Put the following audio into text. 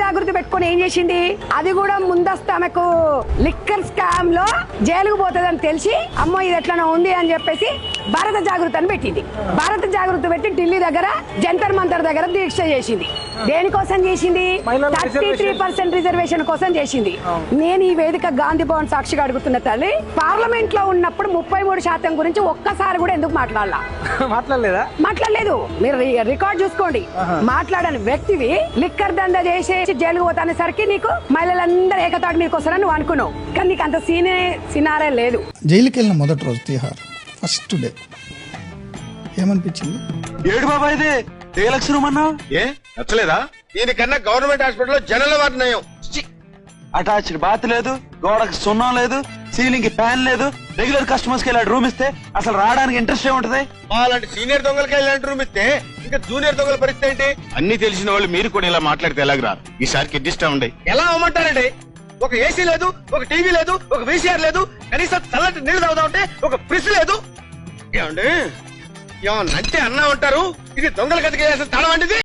జాగృతి పెట్టుకుని ఏం చేసింది, అది కూడా ముందస్తు ఆమెకు లిక్కర్ స్కామ్ లో జైలుకు పోతుందని తెలిసి అమ్మో ఇది ఎట్లా ఉంది అని చెప్పేసి భారత జాగృతి అని పెట్టింది. భారత జాగృతి పెట్టి ఢిల్లీ దగ్గర జంతర్ మంతర్ దగ్గర దీక్ష చేసింది. దేనికోసం చేసింది? 33% రిజర్వేషన్ కోసం చేసింది. నేను ఈ వేదిక గాంధీ భవన్ సాక్షిగా అడుగుతున్న తల్లి, పార్లమెంట్ లో ఉన్నప్పుడు 33% గురించి ఒక్కసారి కూడా ఎందుకు మాట్లాడలేదు. మీరు రికార్డ్ చూసుకోండి. మాట్లాడని వ్యక్తివి లిక్కర్ దందా చేసేసి జైలుకు పోతానేసరికి నీకు మహిళలందరూ ఏకతాటి మీదకి వస్తారని నువ్వు అనుకున్నావు, కానీ నీకు అంత సినారే లేదు. జైలుకి వెళ్ళిన మొదటి రోజు తిహార్ ఫస్ట్ డే ఏమనిపించింది? ఏడు బాబా ఇది లక్షణం అన్నావు, ఏ నచ్చలేదా? దీనికన్నా గవర్నమెంట్ హాస్పిటల్లో జనరల్ వార్డు నయం. అటాచ్డ్ బాత్ లేదు, గోడకు సున్నం లేదు, సీలింగ్ కి ఫ్యాన్ లేదు. రెగ్యులర్ కస్టమర్స్ కి ఇలాంటి రూమ్ ఇస్తే అసలు రావడానికి ఇంట్రెస్ట్ ఏముంటది? అలాంటి సీనియర్ దొంగలకి ఇలాంటి రూమ్ ఇస్తే ఇంకా జూనియర్ దొంగల పరిస్థితి ఏంటి? అన్ని తెలిసిన వాళ్ళు మీరు కూడా ఇలా మాట్లాడితే ఎలాగరా? ఈసారికి అడ్జస్ట్ అవ్వండి. ఎలా అవ్వమంటారండి? ఒక ఏసీ లేదు, ఒక టీవీ లేదు, ఒక వీసీఆర్ లేదు, కనీసం చల్లటి నీళ్లు తాగుతా ఉంటే ఒక ఫ్రిడ్జ్ లేదు. ఏమండి ఏమన్నా అంటే అన్నా ఉంటారు, ఇది దొంగల గదికి తడవండిది.